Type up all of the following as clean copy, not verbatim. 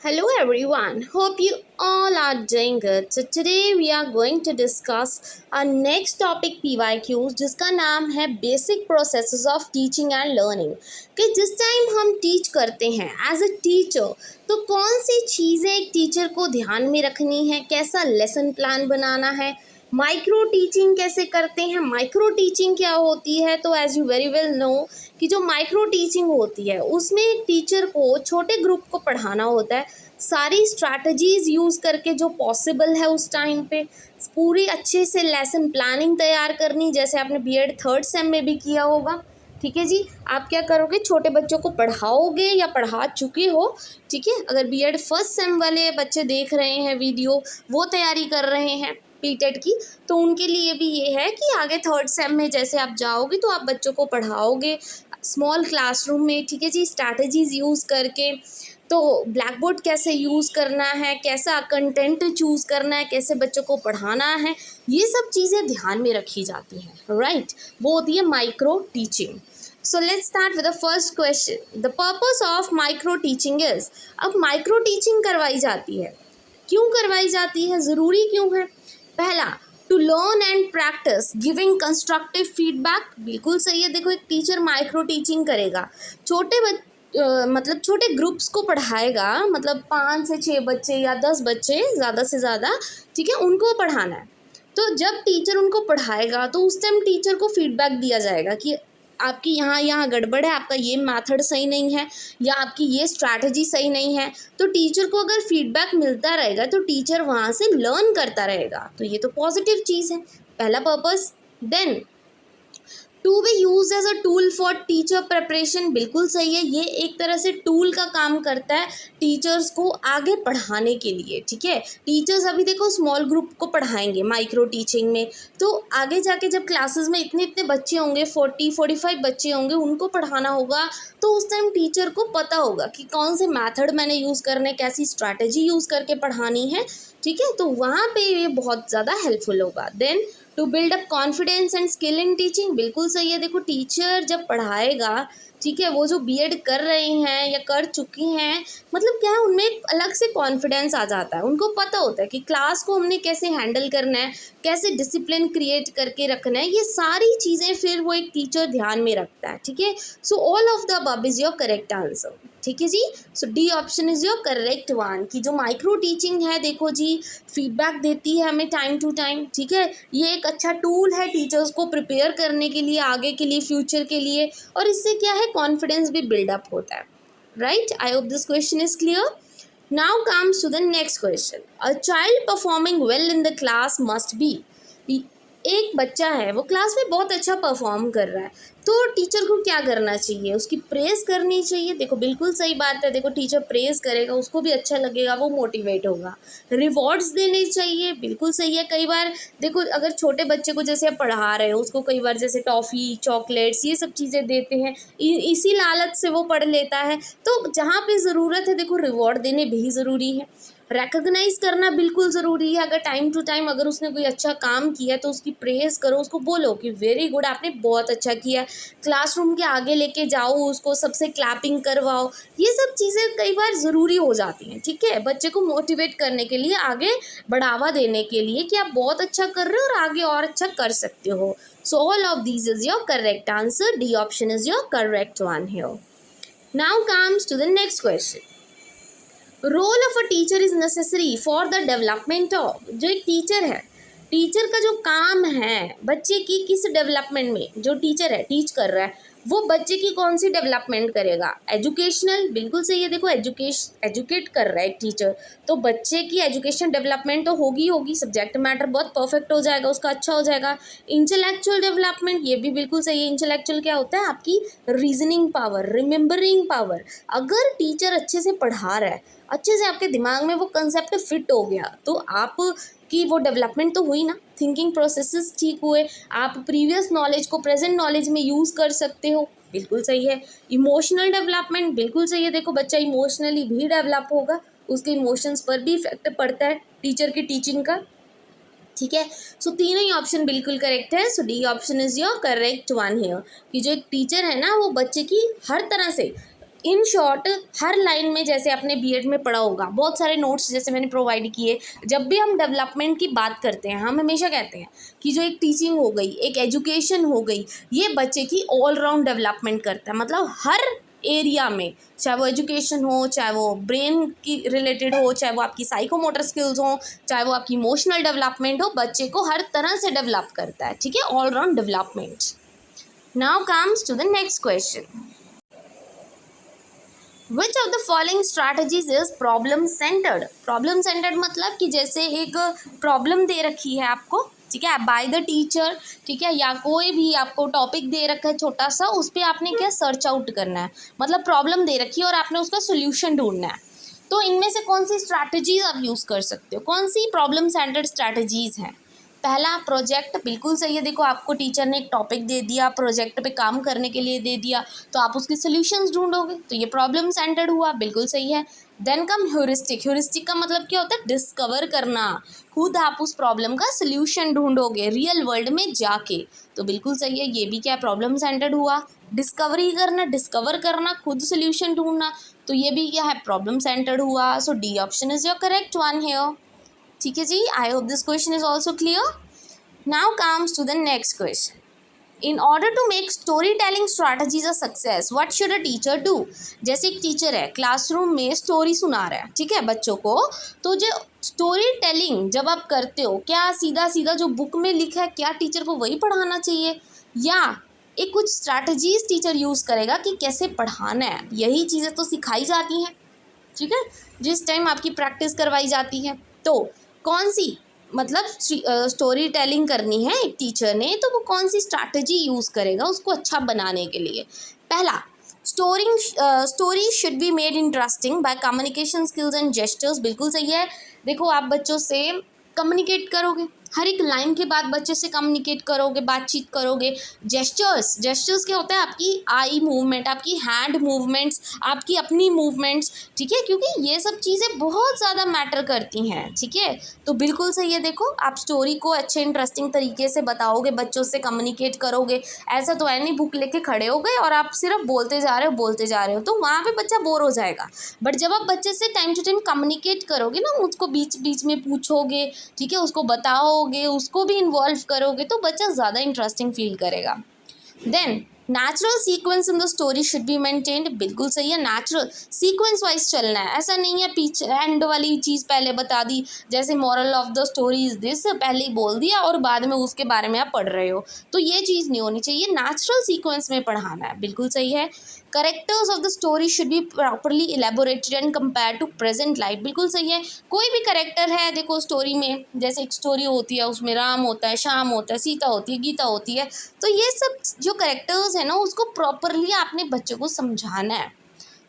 Hello everyone, hope you all are doing good. So today we are going to discuss our next topic PYQs जिसका नाम है Basic Processes of Teaching and Learning कि जिस time हम teach करते हैं as a teacher तो कौन सी चीज़ें एक टीचर को ध्यान में रखनी है, कैसा लेसन प्लान बनाना है, माइक्रो टीचिंग कैसे करते हैं, माइक्रो टीचिंग क्या होती है। तो as you very well know कि जो माइक्रो टीचिंग होती है उसमें एक टीचर को छोटे ग्रुप को पढ़ाना होता है, सारी स्ट्रैटेजीज यूज़ करके जो पॉसिबल है उस टाइम पे पूरी अच्छे से लेसन प्लानिंग तैयार करनी, जैसे आपने बीएड थर्ड सेम में भी किया होगा। ठीक है जी, आप क्या करोगे, छोटे बच्चों को पढ़ाओगे या पढ़ा चुके हो। ठीक है, अगर बीएड फर्स्ट सेम वाले बच्चे देख रहे हैं वीडियो, वो तैयारी कर रहे हैं पीटेट की, तो उनके लिए भी ये है कि आगे थर्ड सेम में जैसे आप जाओगे तो आप बच्चों को पढ़ाओगे स्मॉल क्लासरूम में। ठीक है जी, स्ट्रैटेजीज यूज़ करके, तो ब्लैक बोर्ड कैसे यूज़ करना है, कैसा कंटेंट चूज़ करना है, कैसे बच्चों को पढ़ाना है, ये सब चीज़ें ध्यान में रखी जाती हैं। राइट, वो होती है micro teaching. So let's start with the first question, the purpose of micro teaching is. अब माइक्रो टीचिंग करवाई जाती है, क्यों करवाई जाती है, ज़रूरी क्यों है। पहला, to learn and practise giving constructive feedback, बिल्कुल सही है। देखो, एक टीचर माइक्रो टीचिंग करेगा, मतलब छोटे ग्रुप्स को पढ़ाएगा, मतलब 5 से 6 बच्चे या 10 बच्चे ज़्यादा से ज़्यादा, ठीक है, उनको पढ़ाना है। तो जब टीचर उनको पढ़ाएगा तो उस टाइम टीचर को फीडबैक दिया जाएगा कि आपकी यहाँ गड़बड़ है, आपका ये मेथड सही नहीं है या आपकी ये स्ट्रैटेजी सही नहीं है। तो टीचर को अगर फीडबैक मिलता रहेगा तो टीचर वहाँ से लर्न करता रहेगा, तो ये तो पॉजिटिव चीज़ है, पहला purpose. Then to be use as a tool for teacher preparation, बिल्कुल सही है, ये एक तरह से टूल का काम करता है टीचर्स को आगे पढ़ाने के लिए। ठीक है, टीचर्स अभी देखो स्मॉल ग्रुप को पढ़ाएंगे माइक्रो टीचिंग में, तो आगे जाके जब क्लासेस में इतने इतने बच्चे होंगे, 40-45 बच्चे होंगे, उनको पढ़ाना होगा, तो उस टाइम टीचर को पता होगा कि कौन से मैथड मैंने यूज़ करने, कैसी स्ट्रैटेजी यूज़ करके पढ़ानी है। ठीक है, तो वहाँ पे ये बहुत ज़्यादा हेल्पफुल होगा। Then to build up confidence and skill in teaching, बिल्कुल सही है। देखो, टीचर जब पढ़ाएगा, ठीक है, वो जो बीएड कर रहे हैं या कर चुकी हैं, मतलब क्या है, उनमें एक अलग से कॉन्फिडेंस आ जाता है, उनको पता होता है कि क्लास को हमने कैसे हैंडल करना है, कैसे डिसिप्लिन क्रिएट करके रखना है, ये सारी चीज़ें फिर वो एक टीचर ध्यान में रखता है। ठीक है, so all of the above is your correct answer. ठीक है जी, so D option is your correct one कि जो माइक्रो टीचिंग है, देखो जी, फीडबैक देती है हमें टाइम टू टाइम। ठीक है, ये एक अच्छा टूल है टीचर्स को प्रिपेयर करने के लिए, आगे के लिए, फ्यूचर के लिए, और इससे क्या है, कॉन्फिडेंस भी बिल्डअप होता है। Right, I hope this question is clear. Now comes to the next question, a child performing well in the class must be. एक बच्चा है, वो क्लास में बहुत अच्छा परफॉर्म कर रहा है, तो टीचर को क्या करना चाहिए, उसकी प्रेज़ करनी चाहिए। देखो, बिल्कुल सही बात है, देखो टीचर प्रेज़ करेगा, उसको भी अच्छा लगेगा, वो मोटिवेट होगा। रिवॉर्ड्स देने चाहिए, बिल्कुल सही है। कई बार देखो, अगर छोटे बच्चे को जैसे आप पढ़ा रहे हो, उसको कई बार जैसे टॉफ़ी, चॉकलेट्स, ये सब चीज़ें देते हैं, इसी लालच से वो पढ़ लेता है। तो जहाँ पे ज़रूरत है, देखो रिवॉर्ड देने भी ज़रूरी है, रिकॉग्नाइज करना बिल्कुल ज़रूरी है। अगर टाइम टू टाइम अगर उसने कोई अच्छा काम किया तो उसकी प्रेज़ करो, उसको बोलो कि वेरी गुड, आपने बहुत अच्छा किया। क्लासरूम के आगे लेके जाओ उसको, सबसे क्लैपिंग करवाओ, ये सब चीज़ें कई बार ज़रूरी हो जाती हैं। ठीक है, बच्चे को मोटिवेट करने के लिए, आगे बढ़ावा देने के लिए कि आप बहुत अच्छा कर रहे हो और आगे और अच्छा कर सकते हो। So all of these is your correct answer, D option is your correct one here. Now comes to the next question, role of a teacher is necessary for the development of. जो एक teacher है, teacher का जो काम है बच्चे की किस डेवलपमेंट में, जो टीचर है टीच कर रहा है, वो बच्चे की कौन सी डेवलपमेंट करेगा, एजुकेशनल, बिल्कुल सही है। देखो, एजुकेट कर रहा है एक टीचर, तो बच्चे की एजुकेशन डेवलपमेंट तो होगी, सब्जेक्ट मैटर बहुत परफेक्ट हो जाएगा, उसका अच्छा हो जाएगा। इंटेलेक्चुअल डेवलपमेंट, ये भी बिल्कुल सही है। इंटेलेक्चुअल क्या होता है, आपकी रीजनिंग पावर, रिमेंबरिंग पावर। अगर टीचर अच्छे से पढ़ा रहा है, अच्छे से आपके दिमाग में वो कंसेप्ट फिट हो गया, तो आप की वो डेवलपमेंट तो हुई ना, थिंकिंग प्रोसेसेस ठीक हुए, आप प्रीवियस नॉलेज को प्रेजेंट नॉलेज में यूज़ कर सकते हो, बिल्कुल सही है। इमोशनल डेवलपमेंट, बिल्कुल सही है। देखो, बच्चा इमोशनली भी डेवलप होगा, उसके इमोशंस पर भी इफेक्ट पड़ता है टीचर की टीचिंग का। ठीक है, सो तीनों ही ऑप्शन बिल्कुल करेक्ट है। So D option is your correct one here कि जो एक टीचर है ना, वो बच्चे की हर तरह से इन शॉर्ट हर लाइन में, जैसे आपने बीएड में पढ़ा होगा, बहुत सारे नोट्स जैसे मैंने प्रोवाइड किए, जब भी हम डेवलपमेंट की बात करते हैं हम हमेशा कहते हैं कि जो एक टीचिंग हो गई, एक एजुकेशन हो गई, ये बच्चे की ऑलराउंड डेवलपमेंट करता है। मतलब हर एरिया में, चाहे वो एजुकेशन हो, चाहे वो ब्रेन की रिलेटेड हो, चाहे वो आपकी साइकोमोटर स्किल्स हो, चाहे वो आपकी इमोशनल डेवलपमेंट हो, बच्चे को हर तरह से डेवलप करता है। ठीक है, all round development. Now comes to the next question, which of the following strategies is problem centred. Problem centred मतलब कि जैसे एक प्रॉब्लम दे रखी है आपको, ठीक है, बाय द टीचर, ठीक है, या कोई भी आपको टॉपिक दे रखा है छोटा सा, उस पर आपने क्या सर्च आउट करना है। मतलब प्रॉब्लम दे रखी है और आपने उसका सोल्यूशन ढूंढना है। तो इनमें से कौन सी स्ट्रैटेजीज आप यूज़ कर सकते हो, कौन सी प्रॉब्लम सेंटर्ड स्ट्रैटेजीज हैं। पहला, प्रोजेक्ट, बिल्कुल सही है। देखो आपको टीचर ने एक टॉपिक दे दिया, प्रोजेक्ट पे काम करने के लिए दे दिया, तो आप उसके सॉल्यूशंस ढूंढोगे, तो ये प्रॉब्लम सेंटर्ड हुआ, बिल्कुल सही है। Then come heuristic. ह्यूरिस्टिक का मतलब क्या होता है, डिस्कवर करना, खुद आप उस प्रॉब्लम का सॉल्यूशन ढूंढोगे रियल वर्ल्ड में जाके, तो बिल्कुल सही है, ये भी क्या प्रॉब्लम सेंटर्ड हुआ। डिस्कवरी करना, डिस्कवर करना, खुद सॉल्यूशन ढूंढना, तो ये भी क्या है, प्रॉब्लम सेंटर्ड हुआ। So D option is your correct one here. ठीक है जी, I hope this question is also clear. Now comes to the next question, in order to make story telling strategies a success what should a teacher do. जैसे एक teacher है, classroom में story सुना रहा है, ठीक है, बच्चों को, तो जो स्टोरी टेलिंग जब आप करते हो, क्या सीधा सीधा जो बुक में लिखा है क्या टीचर को वही पढ़ाना चाहिए, या एक कुछ स्ट्रैटेजीज टीचर यूज़ करेगा कि कैसे पढ़ाना है। यही चीज़ें तो सिखाई जाती हैं, ठीक है, जिस टाइम आपकी प्रैक्टिस करवाई जाती है। तो कौन सी, मतलब स्टोरी टेलिंग करनी है एक टीचर ने, तो वो कौन सी स्ट्रैटेजी यूज़ करेगा उसको अच्छा बनाने के लिए। पहला, story should be made interesting by communication skills and gestures, बिल्कुल सही है। देखो आप बच्चों से कम्युनिकेट करोगे, हर एक लाइन के बाद बच्चे से कम्युनिकेट करोगे, बातचीत करोगे। जेस्चर्स क्या होता है, आपकी आई मूवमेंट, आपकी हैंड मूवमेंट्स, आपकी अपनी मूवमेंट्स, ठीक है, क्योंकि ये सब चीज़ें बहुत ज़्यादा मैटर करती हैं। ठीक है, तो बिल्कुल सही है। देखो आप स्टोरी को अच्छे इंटरेस्टिंग तरीके से बताओगे, बच्चों से कम्युनिकेट करोगे। ऐसा तो है नहीं बुक लेके खड़े हो गए और आप सिर्फ बोलते जा रहे हो, तो वहाँ पे बच्चा बोर हो जाएगा। बट जब आप बच्चे से टाइम टू टाइम कम्युनिकेट करोगे ना, उसको बीच बीच में पूछोगे, ठीक है, उसको बताओगे, उसको भी इन्वॉल्व करोगे, तो बच्चा ज़्यादा इंटरेस्टिंग फील करेगा। Then natural sequence in the story should be maintained, बिल्कुल सही है, नेचुरल सीक्वेंस वाइज चलना है। ऐसा नहीं है पीछे एंड वाली चीज़ पहले बता दी, जैसे moral of the story is this, पहले ही बोल दिया और बाद में उसके बारे में आप पढ़ रहे हो, तो ये चीज़ नहीं होनी चाहिए। नेचुरल सीक्वेंस में पढ़ाना है, बिल्कुल सही है। Characters of the story should be properly elaborated and compare to present life, बिल्कुल सही है। कोई भी करेक्टर है, देखो स्टोरी में, जैसे एक स्टोरी होती है उसमें राम होता है, श्याम होता है, सीता होती है, गीता होती है, तो ये सब जो करेक्टर्स है ना, उसको प्रॉपरली आपने बच्चे को समझाना है,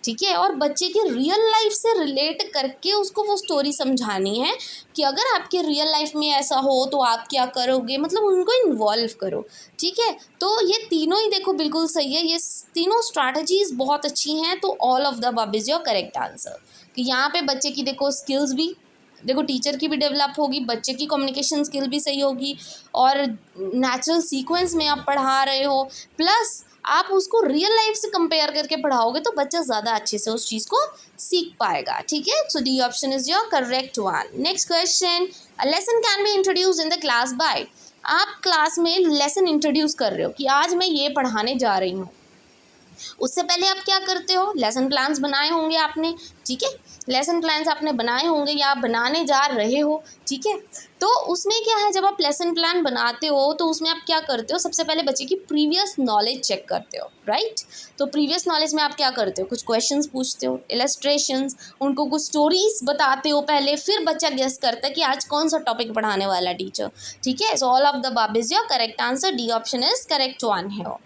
ठीक है, और बच्चे की रियल लाइफ से रिलेट करके उसको वो स्टोरी समझानी है कि अगर आपके रियल लाइफ में ऐसा हो तो आप क्या करोगे, मतलब उनको इन्वॉल्व करो। ठीक है, तो ये तीनों ही देखो बिल्कुल सही है, ये तीनों स्ट्रैटेजीज बहुत अच्छी हैं, तो all of the above is your correct answer. कि यहाँ पे बच्चे की देखो स्किल्स भी, देखो टीचर की भी डेवलप होगी, बच्चे की कम्युनिकेशन स्किल भी सही होगी, और नेचुरल सीक्वेंस में आप पढ़ा रहे हो, प्लस आप उसको रियल लाइफ से कंपेयर करके पढ़ाओगे, तो बच्चा ज़्यादा अच्छे से उस चीज़ को सीख पाएगा। ठीक है, so D option is your correct one. Next question, a lesson can be introduce in the class by. आप क्लास में लेसन इंट्रोड्यूस कर रहे हो कि आज मैं ये पढ़ाने जा रही हूँ, उससे पहले आप क्या करते हो, लेसन प्लान्स बनाए होंगे आपने, ठीक है, लेसन प्लान्स आपने बनाए होंगे या आप बनाने जा रहे हो, ठीक है, तो उसमें क्या है, जब आप लेसन प्लान बनाते हो तो उसमें आप क्या करते हो, सबसे पहले बच्चे की प्रीवियस नॉलेज चेक करते हो, राइट। तो प्रीवियस नॉलेज में आप क्या करते हो, कुछ क्वेश्चंस पूछते हो, इलस्ट्रेशंस, उनको कुछ स्टोरीज बताते हो पहले, फिर बच्चा गेस करता है कि आज कौन सा टॉपिक पढ़ाने वाला टीचर। ठीक है, so all of the above is your correct answer, D option is correct one here.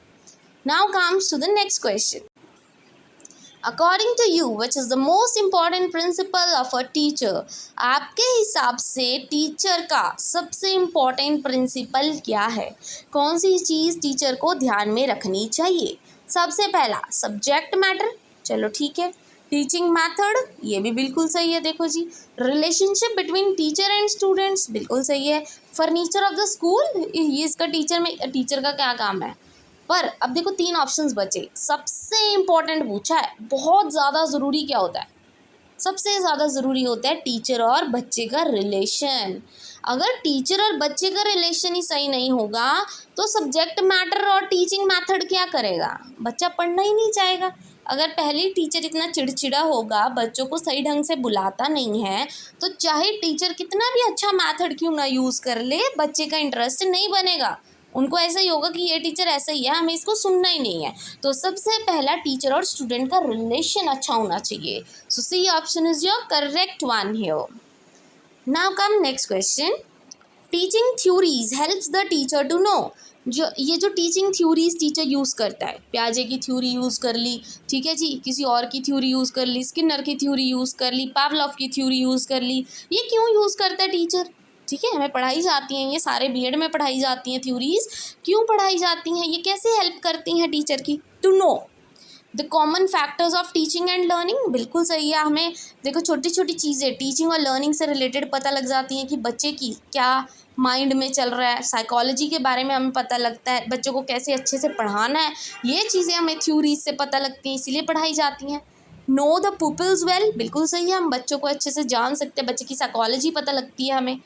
Now comes to the next question. According to you, which is the most important principle of a teacher? आपके हिसाब से teacher का सबसे important principal क्या है, कौन सी चीज़ teacher को ध्यान में रखनी चाहिए। सबसे पहला सब्जेक्ट मैटर, चलो ठीक है। टीचिंग मेथड, ये भी बिल्कुल सही है, देखो जी। Relationship between teacher and students, बिल्कुल सही है। फर्नीचर ऑफ द स्कूल, ये इसका टीचर का क्या काम है, पर अब देखो 3 ऑप्शंस बचे, सबसे इम्पोर्टेंट पूछा है, बहुत ज़्यादा ज़रूरी क्या होता है, सबसे ज़्यादा ज़रूरी होता है टीचर और बच्चे का रिलेशन। अगर टीचर और बच्चे का रिलेशन ही सही नहीं होगा तो सब्जेक्ट मैटर और टीचिंग मेथड क्या करेगा, बच्चा पढ़ना ही नहीं चाहेगा। अगर पहले टीचर इतना चिड़चिड़ा होगा, बच्चों को सही ढंग से बुलाता नहीं है, तो चाहे टीचर कितना भी अच्छा मेथड क्यों ना यूज़ कर ले, बच्चे का इंटरेस्ट नहीं बनेगा। उनको ऐसा ही होगा कि ये टीचर ऐसा ही है, हमें इसको सुनना ही नहीं है। तो सबसे पहला टीचर और स्टूडेंट का रिलेशन अच्छा होना चाहिए। So C option is your correct one here. Now come next question. Teaching theories helps the teacher to know. जो टीचिंग थ्योरीज टीचर यूज़ करता है, पियाजे की थ्योरी यूज़ कर ली, ठीक है जी, किसी और की थ्योरी यूज़ कर ली, स्किनर की थ्योरी यूज़ कर ली, पावलोव की थ्योरी यूज़ कर ली, ये क्यों यूज़ करता है टीचर, ठीक है, हमें पढ़ाई जाती हैं, ये सारे बीएड में पढ़ाई जाती हैं थ्योरीज, क्यों पढ़ाई जाती हैं, ये कैसे हेल्प करती हैं टीचर की, to know the common factors of teaching and learning. बिल्कुल सही है, हमें देखो छोटी छोटी चीज़ें टीचिंग और लर्निंग से रिलेटेड पता लग जाती हैं कि बच्चे की क्या माइंड में चल रहा है, साइकोलॉजी के बारे में हमें पता लगता है, बच्चों को कैसे अच्छे से पढ़ाना है, ये चीज़ें हमें थ्योरीज से पता लगती हैं, इसीलिए पढ़ाई जाती हैं। नो द पुपल्स वेल, बिल्कुल सही है, हम बच्चों को अच्छे से जान सकते हैं, बच्चे की साइकोलॉजी पता लगती है हमें।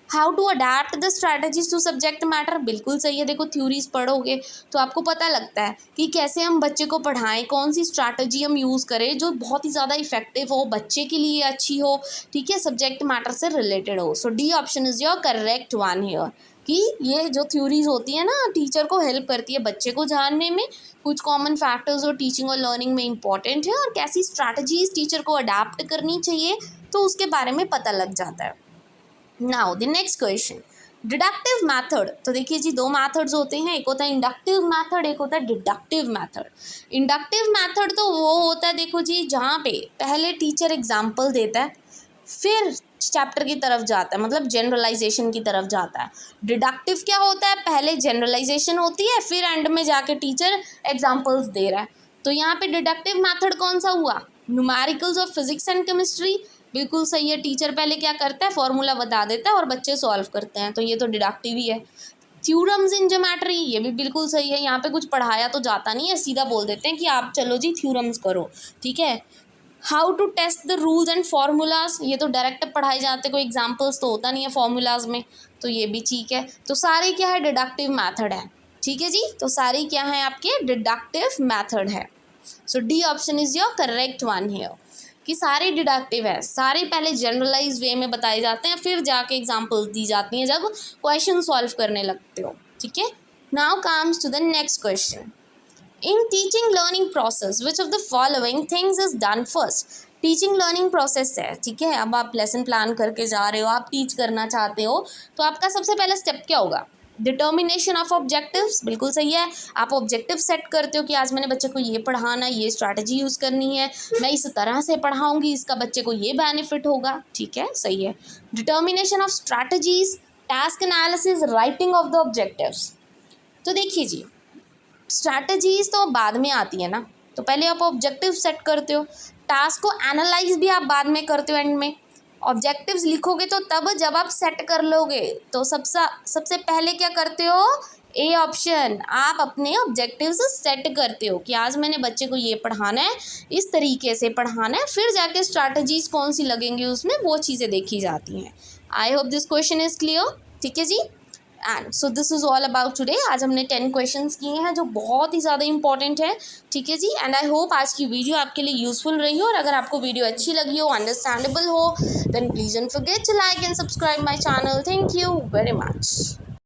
How to adapt the strategies to subject matter, बिल्कुल सही है, देखो थ्योरीज पढ़ोगे तो आपको पता लगता है कि कैसे हम बच्चे को पढ़ाएं, कौन सी स्ट्रैटेजी हम यूज़ करें जो बहुत ही ज़्यादा इफेक्टिव हो, बच्चे के लिए अच्छी हो, ठीक है, सब्जेक्ट मैटर से रिलेटेड हो। So D option is your correct one here, कि ये जो थ्योरीज होती है ना, टीचर को हेल्प करती है बच्चे को जानने में, कुछ कॉमन फैक्टर्स जो टीचिंग और लर्निंग में इंपॉर्टेंट है, और कैसी स्ट्रैटेजीज टीचर को अडेप्ट करनी चाहिए, तो उसके बारे में पता लग जाता है। Now the next question, deductive method. तो देखिए जी, 2 मैथड्स होते हैं, एक होता है इंडक्टिव मैथड, एक होता है डिडक्टिव मैथड। इंडक्टिव मैथड तो वो होता है, देखो जी, जहाँ पे पहले टीचर एग्जाम्पल देता है, फिर चैप्टर की तरफ जाता है, मतलब जनरलाइजेशन की तरफ जाता है। डिडक्टिव क्या होता है, पहले जनरलाइजेशन होती है, फिर एंड में जाके टीचर एग्जाम्पल्स दे रहा है। तो यहाँ पे डिडक्टिव मैथड कौन सा हुआ, numericals of physics and chemistry, बिल्कुल सही है, टीचर पहले क्या करता है, फॉर्मूला बता देता है और बच्चे सॉल्व करते हैं, तो ये तो डिडक्टिव ही है। थ्योरम्स इन ज्योमेट्री, ये भी बिल्कुल सही है, यहाँ पे कुछ पढ़ाया तो जाता नहीं है, सीधा बोल देते हैं कि आप चलो जी थ्योरम्स करो, ठीक है। How to test the rules and formulas, ये तो डायरेक्ट पढ़ाए जाते, कोई एग्जाम्पल्स तो होता नहीं है फार्मूलाज में, तो ये भी ठीक है। तो सारे क्या है, डिडक्टिव मैथड है, ठीक है जी, तो सारे क्या है आपके डिडक्टिव मैथड है। So D option is your correct one here, कि सारे डिडक्टिव है, सारे पहले जनरलाइज वे में बताए जाते हैं, फिर जाके एग्जाम्पल्स दी जाती हैं जब क्वेश्चन सॉल्व करने लगते हो, ठीक है। Now comes to the next question, in teaching learning process which of the following things is done first. Teaching learning process है, ठीक है, अब आप लेसन प्लान करके जा रहे हो, आप टीच करना चाहते हो, तो आपका सबसे पहला स्टेप क्या होगा, डिटर्मिनेशन ऑफ ऑब्जेक्टिव्स, बिल्कुल सही है, आप ऑब्जेक्टिव सेट करते हो कि आज मैंने बच्चे को ये पढ़ाना है, ये स्ट्रैटेजी यूज़ करनी है, मैं इस तरह से पढ़ाऊंगी, इसका बच्चे को ये बेनिफिट होगा, ठीक है, सही है। Determination of strategies, task analysis, writing of the objectives. तो देखिए जी, स्ट्रैटेजीज तो बाद में आती है ना, तो पहले आप ऑब्जेक्टिव सेट करते हो, टास्क को एनालाइज भी आप बाद में करते हो, एंड में ऑब्जेक्टिव्स लिखोगे तो तब जब आप सेट कर लोगे, तो सबसे पहले क्या करते हो, ए ऑप्शन, आप अपने ऑब्जेक्टिव्स सेट करते हो कि आज मैंने बच्चे को ये पढ़ाना है, इस तरीके से पढ़ाना है, फिर जाके स्ट्रैटेजीज कौन सी लगेंगी उसमें, वो चीज़ें देखी जाती हैं। I hope this question is clear, ठीक है जी। And so this is all about today. आज हमने 10 क्वेश्चंस किए हैं जो बहुत ही ज़्यादा इंपॉर्टेंट है, ठीक है जी। एंड आई होप आज की वीडियो आपके लिए यूजफुल रही हो, और अगर आपको वीडियो अच्छी लगी हो, अंडरस्टैंडेबल हो, then please don't forget to like and subscribe my channel. Thank you very much.